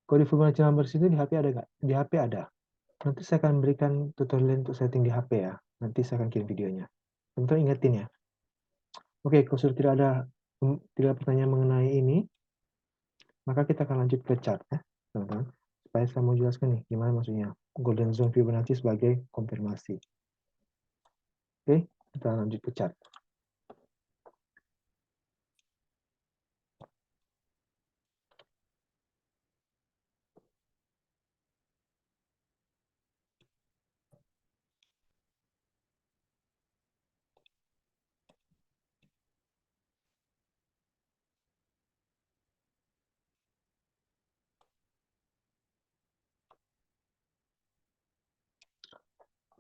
Kalau di Fibonacci numbers itu di HP ada nggak? Di HP ada. Nanti saya akan berikan tutorial untuk setting di HP ya. Nanti saya akan kirim videonya. Teman-teman ingetin ya. Oke, kalau sudah tidak ada pertanyaan mengenai ini, maka kita akan lanjut ke chart ya, teman-teman. Supaya saya mau jelaskan nih, gimana maksudnya Golden Zone Fibonacci sebagai konfirmasi. Oke, kita lanjut ke chart.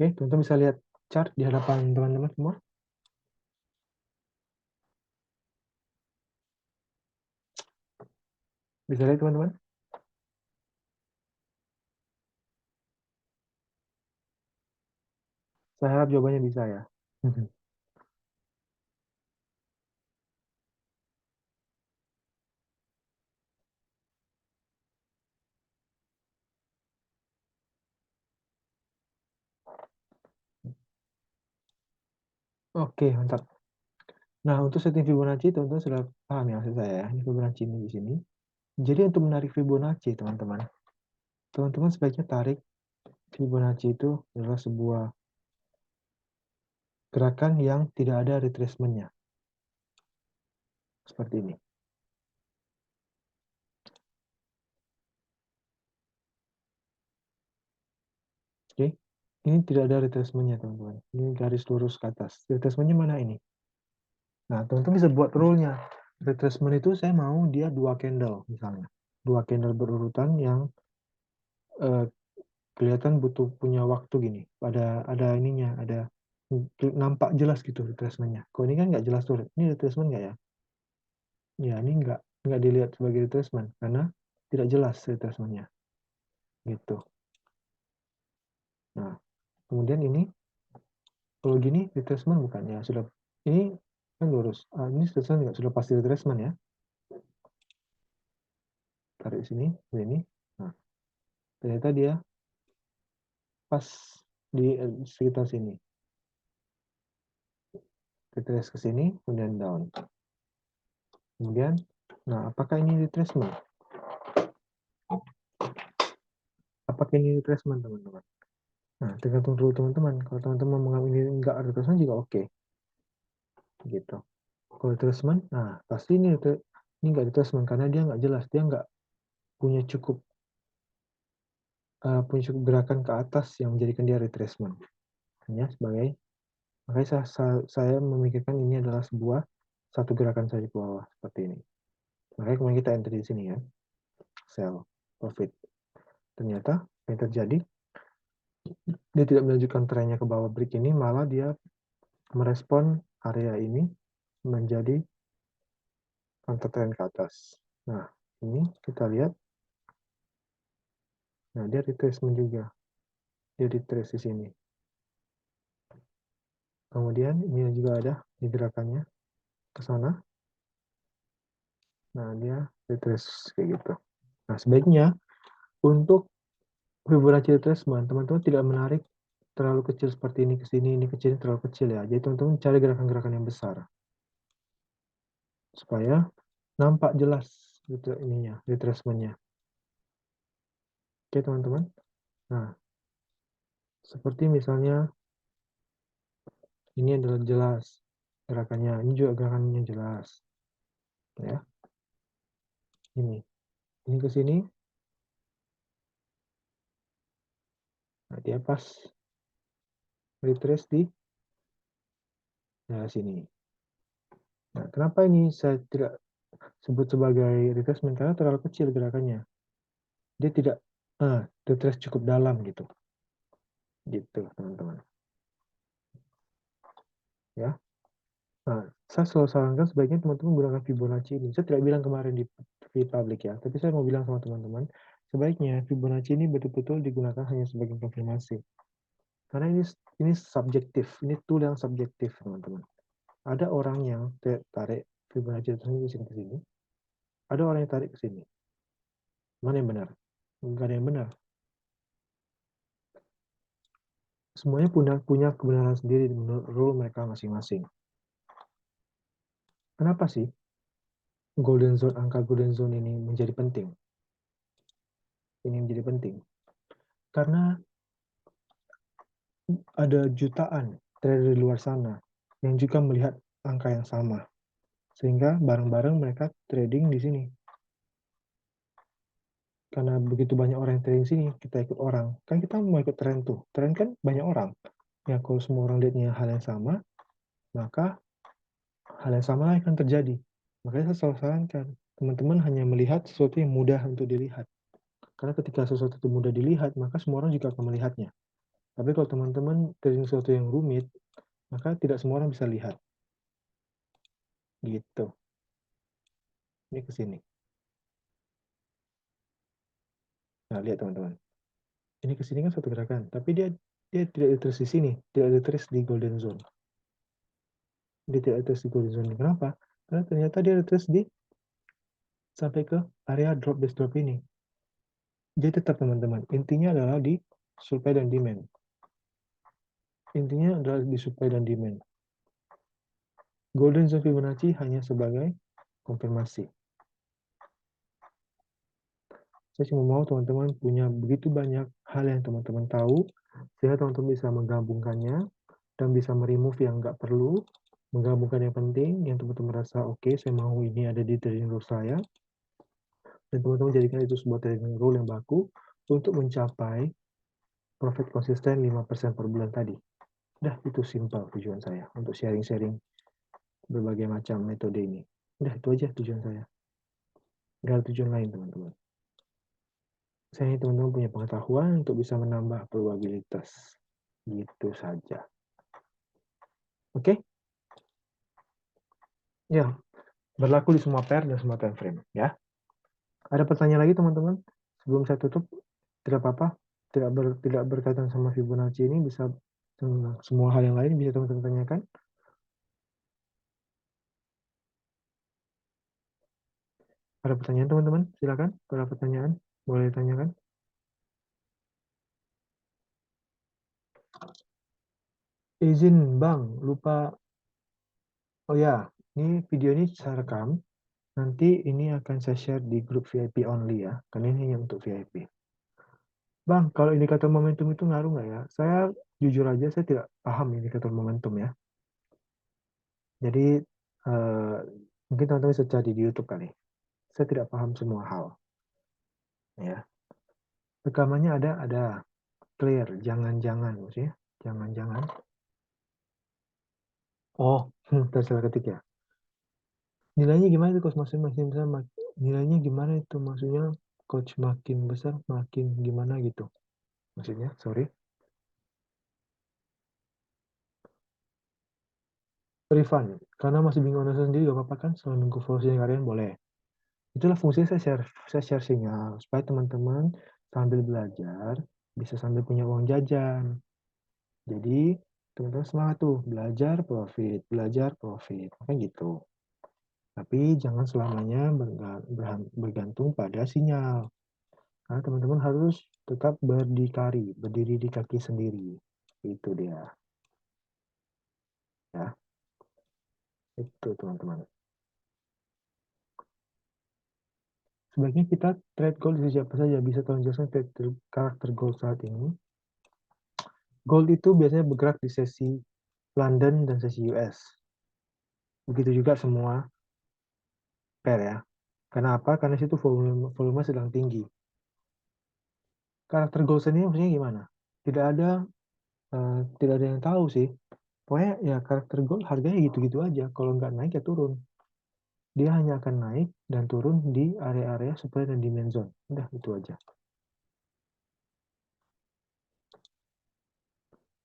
Oke, teman-teman bisa lihat chart di hadapan teman-teman semua. Bisa lihat teman-teman? Saya harap jawabannya bisa ya. Oke, mantap. Nah, untuk setting Fibonacci, teman-teman sudah paham ya maksud saya ya. Ini Fibonacci ini di sini. Jadi untuk menarik Fibonacci, teman-teman, teman-teman sebaiknya tarik Fibonacci itu adalah sebuah gerakan yang tidak ada retracement-nya. Seperti ini. Oke, ini tidak ada retracement-nya, teman-teman. Ini garis lurus ke atas. Retracement-nya mana ini? Nah, teman-teman bisa buat rule-nya. Retracement itu saya mau dia 2 candle, misalnya. 2 candle berurutan yang eh, kelihatan butuh punya waktu gini. Ada ininya, ada nampak jelas gitu retracement-nya. Kalau ini kan nggak jelas tuh. Ini retracement nggak ya? Ya, ini nggak dilihat sebagai retracement karena tidak jelas retracement-nya. Gitu. Nah, kemudian ini kalau gini retracement bukan ya, sudah ini kan lurus. Ini retracement nggak, sudah pasti retracement ya. Tarik sini, ini. Nah, ternyata dia pas di sekitar sini. Retrace ke sini, kemudian down. Kemudian, nah apakah ini retracement? Apakah ini retracement, teman-teman? Nah, tergantung dulu teman-teman. Kalau teman-teman menganggap ini enggak retracement juga oke. Gitu. Kalau retracement, nah pasti ini enggak retracement karena dia enggak jelas. Dia enggak punya cukup gerakan ke atas yang menjadikan dia retracement. Hanya sebagai, makanya saya memikirkan ini adalah satu gerakan saja ke bawah seperti ini. Makanya kemarin kita enter di sini ya, sell, profit. Ternyata yang terjadi, dia tidak melanjutkan trennya ke bawah break ini, malah dia merespon area ini menjadi counter trend ke atas. Nah, ini kita lihat Nah, dia retracement juga. Dia retrace di sini. Kemudian ini juga ada di gerakannya ke sana. Nah, dia retrace kayak gitu. Nah, sebaiknya untuk Fibonacci retracement, teman-teman tidak menarik terlalu kecil seperti ini ke sini, ini kecil, terlalu kecil ya. Jadi teman-teman cari gerakan-gerakan yang besar supaya nampak jelas gitu ininya, retracementnya. Oke teman-teman. Nah, seperti misalnya ini adalah jelas gerakannya, ini juga gerakannya jelas, ya. Ini ke sini, nah dia pas retrace di daerah sini. Nah, kenapa ini saya tidak sebut sebagai retracement? Karena terlalu kecil gerakannya. Dia tidak retrace cukup dalam gitu. Gitu, teman-teman. Ya. Nah, saya selalu sarankan sebaiknya teman-teman menggunakan Fibonacci ini. Saya tidak bilang kemarin di publik ya, tapi saya mau bilang sama teman-teman, sebaiknya Fibonacci ini betul-betul digunakan hanya sebagai konfirmasi. Karena ini subjektif, ini tool yang subjektif, teman-teman. Ada orang yang tarik Fibonacci tersebut ke sini, ada orang yang tarik ke sini. Mana yang benar? Enggak ada yang benar. Semuanya punya kebenaran sendiri menurut rule mereka masing-masing. Kenapa sih golden zone, angka golden zone ini menjadi penting? Ini menjadi penting. Karena ada jutaan trader di luar sana yang juga melihat angka yang sama. Sehingga bareng-bareng mereka trading di sini. Karena begitu banyak orang yang trading sini, kita ikut orang. Kan kita mau ikut tren tuh. Tren kan banyak orang. Ya kalau semua orang lihatnya hal yang sama, maka hal yang sama akan terjadi. Makanya saya selalu sarankan, teman-teman hanya melihat sesuatu yang mudah untuk dilihat. Karena ketika sesuatu itu mudah dilihat, maka semua orang juga akan melihatnya. Tapi kalau teman-teman trading sesuatu yang rumit, maka tidak semua orang bisa lihat. Gitu. Ini ke sini. Nah, lihat teman-teman. Ini ke sini kan satu gerakan, tapi dia tidak retrace di sini, tidak retrace di golden zone. Dia tidak retrace di golden zone. Kenapa? Karena ternyata dia retrace di sampai ke area drop base drop ini. Jadi tetap teman-teman, intinya adalah di supply dan demand. Intinya adalah di supply dan demand. Golden zone Fibonacci hanya sebagai konfirmasi. Saya cuma mau teman-teman punya begitu banyak hal yang teman-teman tahu, sehingga teman-teman bisa menggabungkannya dan bisa meremove yang nggak perlu, menggabungkan yang penting, yang teman-teman merasa oke, saya mau ini ada di trading rule saya, dan teman-teman jadikan itu sebuah trading rule yang baku untuk mencapai profit konsisten 5% per bulan tadi. Udah, itu simple tujuan saya untuk sharing-sharing berbagai macam metode ini. Udah, itu aja tujuan saya. Nggak ada tujuan lain, teman-teman. Saya ingin teman-teman punya pengetahuan untuk bisa menambah probabilitas. Gitu saja. Oke? Ya, berlaku di semua pair dan semua time frame. Ya. Ada pertanyaan lagi, teman-teman? Sebelum saya tutup, tidak apa-apa. Tidak berkaitan sama Fibonacci ini, bisa semua hal yang lain bisa teman-teman tanyakan. Ada pertanyaan, teman-teman? Silakan. Ada pertanyaan? Boleh ditanyakan. Izin, Bang. Lupa. Oh ya, ini video ini saya rekam. Nanti ini akan saya share di grup VIP only ya. Karena ini hanya untuk VIP. Bang, kalau indikator momentum itu ngaruh nggak ya? Saya jujur aja, saya tidak paham indikator momentum ya. Jadi, eh, mungkin teman-teman bisa cari di YouTube kali. Saya tidak paham semua hal. Ya. Rekamannya ada clear, jangan-jangan maksudnya. Jangan-jangan. Oh, tersalah ketik ya. Nilainya gimana itu coach? Maksudnya makin besar, nilainya gimana itu? Maksudnya coach makin besar, makin gimana gitu? Maksudnya, sorry. Refund. Karena masih bingung owner sendiri, gak apa-apa kan? Selalu nunggu follow kalian boleh. Itulah fungsi saya share sinyal supaya teman-teman sambil belajar bisa sambil punya uang jajan. Jadi teman-teman semangat tuh belajar profit, kan gitu. Tapi jangan selamanya bergantung pada sinyal. Karena teman-teman harus tetap berdiri di kaki sendiri. Itu dia. Ya, itu teman-teman. Sebaiknya kita trade gold di siapa saja. Bisa tolong jelaskan karakter gold saat ini. Gold itu biasanya bergerak di sesi London dan sesi US. Begitu juga semua pair ya. Karena apa? Karena situ volume sedang tinggi. Karakter gold ini maksudnya gimana? Tidak ada tidak ada yang tahu sih. Pokoknya ya karakter gold harganya gitu-gitu aja. Kalau nggak naik ya turun. Dia hanya akan naik dan turun di area-area supply dan demand zone. Udah itu aja.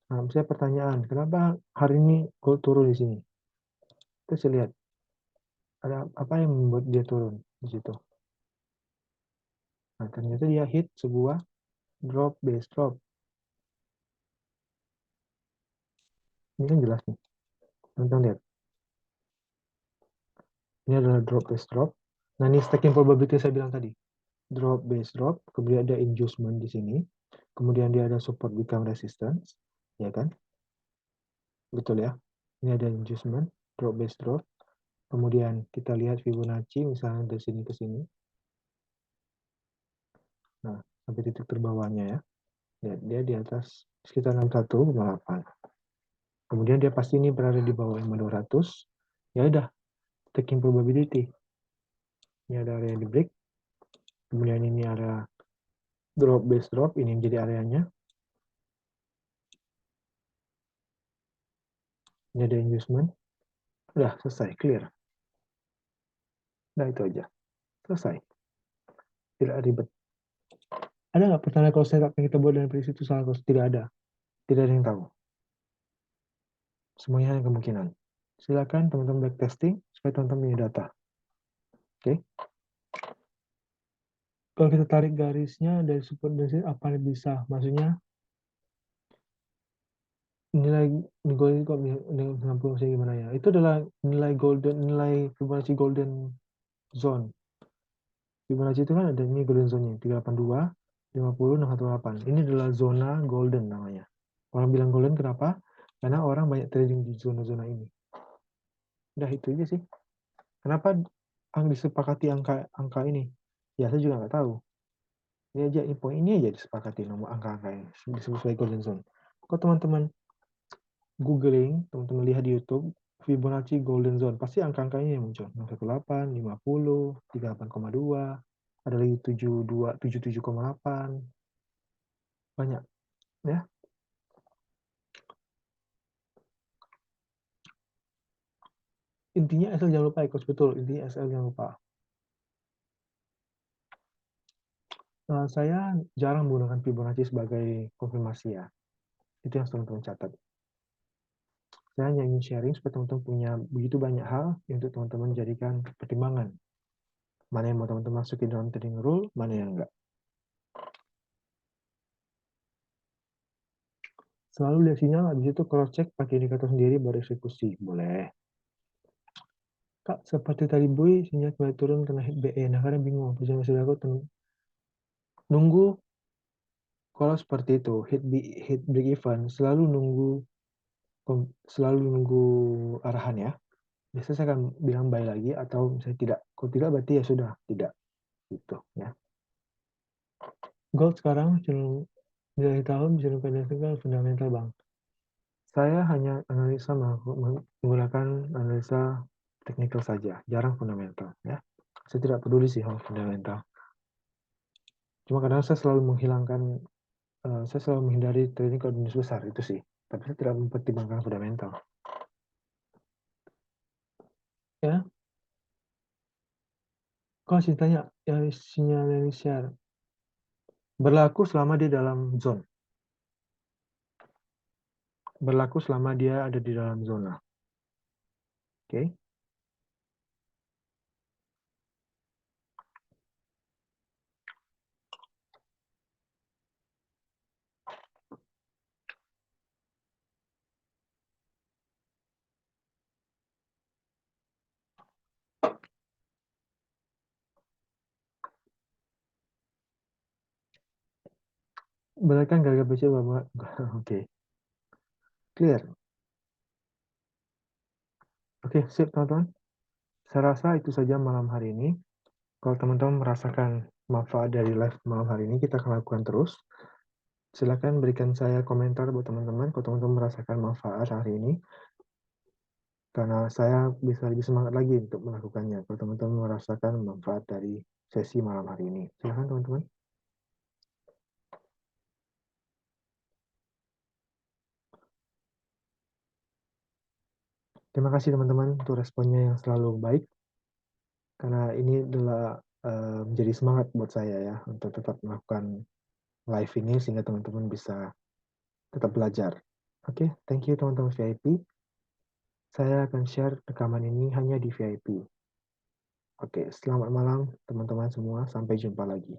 Nah, misalnya pertanyaan, kenapa hari ini gold turun di sini? Kita bisa lihat ada apa yang membuat dia turun di situ. Nah, ternyata dia hit sebuah drop base drop. Ini kan jelas nih. Teman-teman lihat. Ini adalah drop base drop. Nah, ini stacking probability saya bilang tadi. Drop base drop, kemudian ada inducement di sini. Kemudian dia ada support become resistance, ya kan? Betul ya. Ini ada inducement, drop base drop. Kemudian kita lihat Fibonacci misalnya dari sini ke sini. Nah, sampai titik terbawahnya ya. Lihat, dia di atas sekitar 61,8. Kemudian dia pasti ini berada di bawah 200. Ya udah, taking probability. Ini ada area di break. Kemudian ini ada drop base drop, ini menjadi areanya. Ini ada inducement. Udah selesai, clear. Nah, itu aja. Selesai. Tidak ribet. Ada nggak pertanyaan kalau setup yang kita buat dari prediksi itu salah? Tidak ada. Tidak ada yang tahu. Semuanya hanya kemungkinan. Silakan teman-teman backtesting supaya teman-teman punya data. Oke. Kalau kita tarik garisnya dari support dari sini, apa yang bisa? Maksudnya nilai golden kok dengan 90 saya gimana ya? Itu adalah nilai Fibonacci golden zone. Fibonacci itu kan ada ini golden zone-nya 382, 50, 618. Ini adalah zona golden namanya. Orang bilang golden kenapa? Karena orang banyak trading di zona-zona ini. Udah itu aja sih. Kenapa disepakati angka ini? Ya saya juga nggak tahu. Ini aja disepakati nomor angka-angka ini disebut sebagai golden zone. Kalau teman-teman googling, teman-teman lihat di YouTube Fibonacci golden zone, pasti angka-angkanya yang muncul 618, 50, 38,2, ada lagi 72, 77,8, banyak ya. Intinya SL jangan lupa ikut betul, intinya SL jangan lupa. Saya jarang menggunakan Fibonacci sebagai konfirmasi ya. Itu yang teman-teman catat. Saya hanya ingin sharing supaya teman-teman punya begitu banyak hal untuk teman-teman jadikan pertimbangan. Mana yang mau teman-teman masukin dalam trading rule, mana yang enggak. Selalu lihat sinyal, habis itu cross check pakai indikator sendiri baru eksekusi. Boleh. Kak, seperti tadi Boy, sinyal kembali turun kena hit BE. Nah, karena bingung. Bisa masih aku nunggu kalau seperti itu, hit break even, selalu nunggu arahan ya. Biasanya saya akan bilang buy lagi atau misalnya tidak. Kalau tidak berarti ya sudah, tidak. Gitu ya. Gold sekarang nilai tahun bisa fundamental bang. Saya hanya analisa menggunakan analisa teknikal saja, jarang fundamental ya. Saya tidak peduli sih hal fundamental. Cuma kadang saya selalu menghindari trading kalau minus besar itu sih. Tapi saya tidak mempertimbangkan fundamental. Ya, kalau ceritanya yang sinyal yang share berlaku selama dia dalam zone. Berlaku selama dia ada di dalam zona. Oke. Boleh kan Kakak baca Bapak? Oke, clear. Oke, sip teman-teman. Saya rasa itu saja malam hari ini. Kalau teman-teman merasakan manfaat dari live malam hari ini, kita akan lakukan terus. Silakan berikan saya komentar buat teman-teman kalau teman-teman merasakan manfaat hari ini, karena saya bisa lebih semangat lagi untuk melakukannya kalau teman-teman merasakan manfaat dari sesi malam hari ini. Silakan teman-teman. Terima kasih teman-teman untuk responnya yang selalu baik, karena ini adalah menjadi semangat buat saya ya untuk tetap melakukan live ini sehingga teman-teman bisa tetap belajar. Oke, thank you teman-teman VIP. Saya akan share rekaman ini hanya di VIP. Oke, selamat malam teman-teman semua. Sampai jumpa lagi.